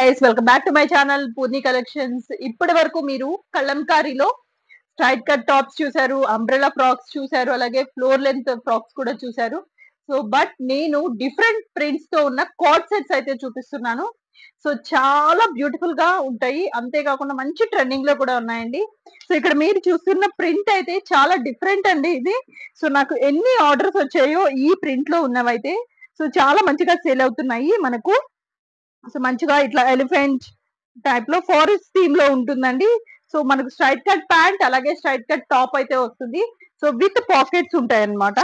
Guys, welcome back to my channel Purni collections. ఇప్పటి వరకు మీరు కలంకారీలో స్ట్రైట్ కట్ టాప్స్ చూసారు, అంబ్రెలా ఫ్రాక్స్ చూసారు, అలాగే ఫ్లోర్ లెంత్ ఫ్రాక్స్ కూడా చూసారు. సో బట్ నేను డిఫరెంట్ ప్రింట్స్ తో ఉన్న కోట్ సెట్స్ అయితే చూపిస్తున్నాను. సో చాలా బ్యూటిఫుల్ గా ఉంటాయి, అంతేకాకుండా మంచి ట్రెండింగ్ లో కూడా ఉన్నాయండి. సో ఇక్కడ మీరు చూస్తున్న ప్రింట్ అయితే చాలా డిఫరెంట్ అండి ఇది. సో నాకు ఎన్ని ఆర్డర్స్ వచ్చాయో ఈ ప్రింట్ లో ఉన్నవైతే సో చాలా మంచిగా సేల్ అవుతున్నాయి మనకు. సో మంచిగా ఇట్లా ఎలిఫెంట్ టైప్ లో ఫారెస్ట్ థీమ్ లో ఉంటుందండి. సో మనకు స్ట్రైట్ కట్ ప్యాంట్ అలాగే స్ట్రైట్ కట్ టాప్ అయితే వస్తుంది. సో విత్ పాకెట్స్ ఉంటాయి అన్నమాట.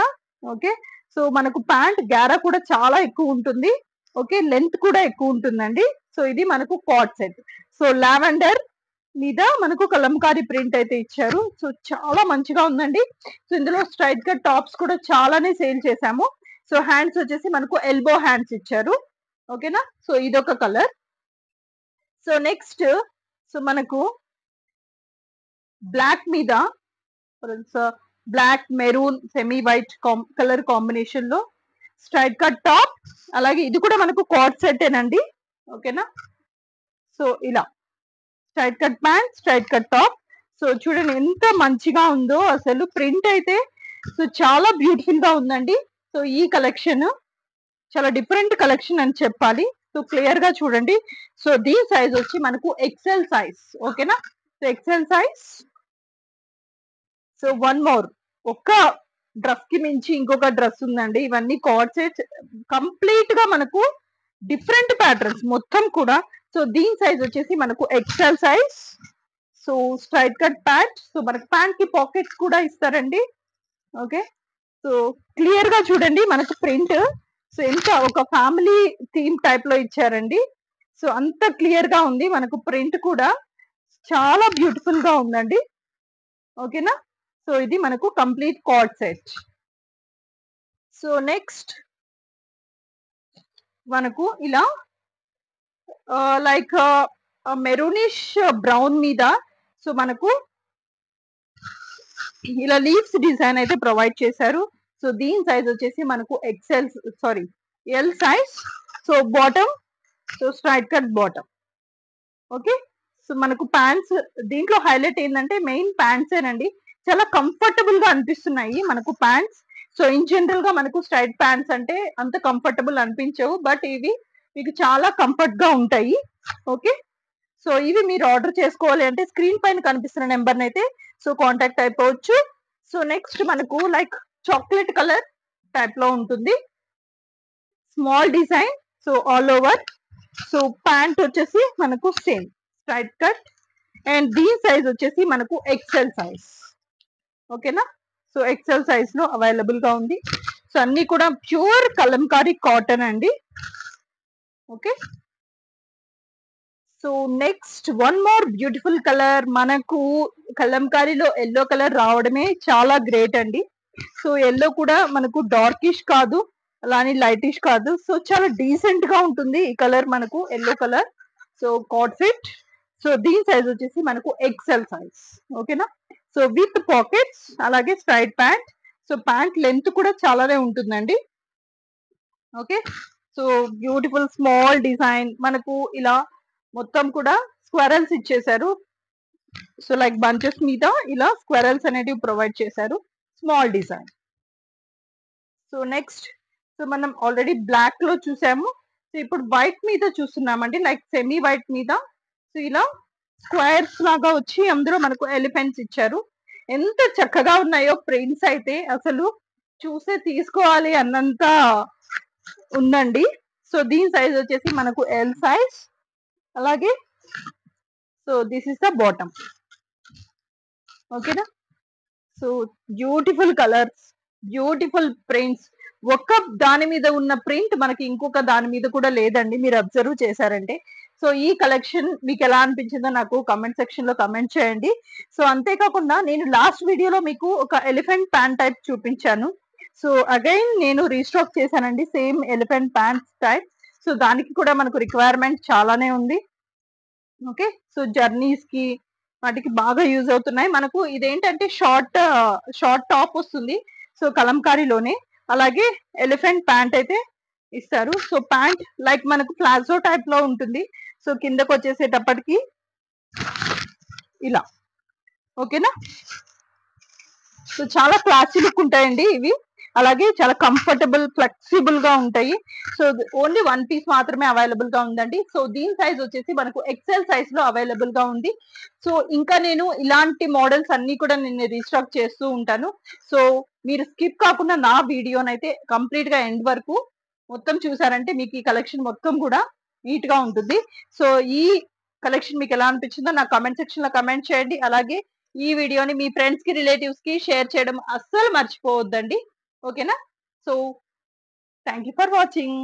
ఓకే, సో మనకు ప్యాంట్ గ్యారా కూడా చాలా ఎక్కువ ఉంటుంది. ఓకే, లెంత్ కూడా ఎక్కువ ఉంటుందండి. సో ఇది మనకు కాట్ సెట్. సో లావెండర్ మీద మనకు కలంకారీ ప్రింట్ అయితే ఇచ్చారు. సో చాలా మంచిగా ఉందండి. సో ఇందులో స్ట్రైట్ కట్ టాప్స్ కూడా చాలానే సేల్ చేశాము. సో హ్యాండ్స్ వచ్చేసి మనకు ఎల్బో హ్యాండ్స్ ఇచ్చారు. ఓకేనా, సో ఇదొక కలర్. సో నెక్స్ట్ సో మనకు బ్లాక్ మీద black maroon semi white colour combination లో స్ట్రైట్ కట్ టాప్, అలాగే ఇది కూడా మనకు కాట్ సెట్ ఏనండి. ఓకేనా, సో ఇలా straight cut pant straight cut top. So చూడండి ఎంత మంచిగా ఉందో అసలు ప్రింట్ అయితే. సో చాలా బ్యూటిఫుల్ గా ఉందండి. సో ఈ కలెక్షన్ చాలా డిఫరెంట్ కలెక్షన్ అని చెప్పాలి. సో క్లియర్ గా చూడండి. సో దీని సైజ్ వచ్చి మనకు ఎక్సెల్ సైజ్. ఓకేనా, so XL size. So one more, ఒక్క డ్రెస్ కి మించి ఇంకొక డ్రెస్ ఉందండి. ఇవన్నీ కార్డ్ సెట్స్ కంప్లీట్ గా మనకు డిఫరెంట్ ప్యాటర్న్స్ మొత్తం కూడా. సో దీని సైజ్ వచ్చేసి మనకు XL size. So straight cut pant. So మనకు ప్యాంట్ కి పాకెట్స్ కూడా ఇస్తారండి. ఓకే, సో క్లియర్ గా చూడండి మనకు ప్రింట్. సో ఎంత ఒక ఫ్యామిలీ థీమ్ టైప్ లో ఇచ్చారండి. సో అంత క్లియర్ గా ఉంది మనకు ప్రింట్ కూడా. చాలా బ్యూటిఫుల్ గా ఉందండి. ఓకేనా, సో ఇది మనకు complete card set. So next మనకు ఇలా లైక్ మెరూనిష్ బ్రౌన్ మీద సో మనకు ఇలా లీవ్స్ డిజైన్ అయితే ప్రొవైడ్ చేశారు. సో దీని సైజ్ వచ్చేసి మనకు XL L size. So bottom, so straight cut bottom. Okay, so మనకు ప్యాంట్స్ దీంట్లో హైలైట్ ఏంటంటే మెయిన్ ప్యాంట్స్ ఏనండి. చాలా కంఫర్టబుల్ గా అనిపిస్తున్నాయి మనకు ప్యాంట్స్. సో ఇన్ జనరల్ గా మనకు స్ట్రైట్ ప్యాంట్స్ అంటే అంత కంఫర్టబుల్ అనిపించవు, బట్ ఇవి మీకు చాలా కంఫర్ట్ గా ఉంటాయి. ఓకే, సో ఇవి మీరు ఆర్డర్ చేసుకోవాలి అంటే స్క్రీన్ పైన కనిపిస్తున్న నెంబర్ అయితే సో కాంటాక్ట్ అయిపోవచ్చు. సో నెక్స్ట్ మనకు లైక్ చాక్లెట్ కలర్ టైప్ లో ఉంటుంది, small design. So all over. So pant వచ్చేసి మనకు సేమ్ స్ట్రైట్ కట్, అండ్ దీని సైజ్ వచ్చేసి మనకు ఎక్సెల్ సైజ్. ఓకేనా, సో ఎక్సెల్ సైజ్ లో అవైలబుల్ గా ఉంది. సో అన్ని కూడా ప్యూర్ కలంకారీ కాటన్ అండి. Okay, so next one more beautiful colour. మనకు కలంకారీలో ఎల్లో కలర్ రావడమే చాలా గ్రేట్ అండి. సో ఎల్లో కూడా మనకు డార్కిష్ కాదు, అలానే లైటిష్ కాదు. సో చాలా డీసెంట్ గా ఉంటుంది ఈ కలర్ మనకు, yellow colour. So card fit. So దీని సైజ్ వచ్చేసి మనకు ఎక్సెల్ సైజ్. ఓకేనా, సో విత్ పాకెట్స్ అలాగే straight pant. So pant length కూడా చాలానే ఉంటుందండి. Okay, so beautiful small design మనకు ఇలా మొత్తం కూడా స్క్వరల్స్ ఇచ్చేసారు. సో లైక్ బంచెస్ మీద ఇలా స్క్వరల్స్ అనేటివి ప్రొవైడ్ చేశారు, small design. So next so మనం ఆల్రెడీ బ్లాక్ లో చూసాము. సో ఇప్పుడు వైట్ మీద చూస్తున్నామండి, లైక్ సెమీ వైట్ మీద. సో ఇలా స్క్వేర్స్ లాగా వచ్చి అందులో మనకు ఎలిఫెంట్స్ ఇచ్చారు. ఎంత చక్కగా ఉన్నాయో ప్రింట్స్ అయితే, అసలు చూసే తీసుకోవాలి అన్నంత ఉందండి. సో దీని సైజ్ వచ్చేసి మనకు ఎల్ సైజ్. అలాగే so this is the bottom. ఓకేనా, so beautiful colours, beautiful prints. ఒక్క దాని మీద ఉన్న ప్రింట్ మనకి ఇంకొక దాని మీద కూడా లేదండి, మీరు అబ్జర్వ్ చేశారంటే. సో ఈ కలెక్షన్ మీకు ఎలా అనిపించిందో నాకు కమెంట్ సెక్షన్ లో కమెంట్ చేయండి. సో అంతేకాకుండా నేను లాస్ట్ వీడియోలో మీకు ఒక ఎలిఫెంట్ ప్యాంట్ టైప్ చూపించాను. సో అగైన్ నేను రీస్టాక్ చేశానండి same elephant pant type. So దానికి కూడా మనకు రిక్వైర్మెంట్ చాలానే ఉంది. ఓకే, సో జర్నీస్ కి వాటికి బాగా యూజ్ అవుతున్నాయి మనకు. ఇదేంటంటే షార్ట్ టాప్ వస్తుంది, సో కలంకారీలోనే. అలాగే ఎలిఫెంట్ ప్యాంట్ అయితే ఇస్తారు. సో ప్యాంట్ లైక్ మనకు ప్లాజో టైప్ లో ఉంటుంది. సో కిందకు వచ్చేసేటప్పటికి ఇలా, ఓకేనా. సో చాలా క్లాసీ లుక్ ఉంటాయండి ఇవి, అలాగే చాలా కంఫర్టబుల్ ఫ్లెక్సిబుల్ గా ఉంటాయి. సో ఓన్లీ 1 పీస్ మాత్రమే అవైలబుల్ గా ఉందండి. సో దీని సైజ్ వచ్చేసి మనకు ఎక్సెల్ సైజ్ లో అవైలబుల్ గా ఉంది. సో ఇంకా నేను ఇలాంటి మోడల్స్ అన్ని కూడా నేను రీస్టాక్ చేస్తూ ఉంటాను. సో మీరు స్కిప్ కాకుండా నా వీడియోనైతే కంప్లీట్ గా ఎండ్ వరకు మొత్తం చూసారంటే మీకు ఈ కలెక్షన్ మొత్తం కూడా నీట్ గా ఉంటుంది. సో ఈ కలెక్షన్ మీకు ఎలా అనిపించిందో నాకు కామెంట్ సెక్షన్ లో కమెంట్ చేయండి. అలాగే ఈ వీడియోని మీ ఫ్రెండ్స్ కి రిలేటివ్స్ కి షేర్ చేయడం అస్సలు మర్చిపోవద్దండి, ఓకేనా. So thank you for watching.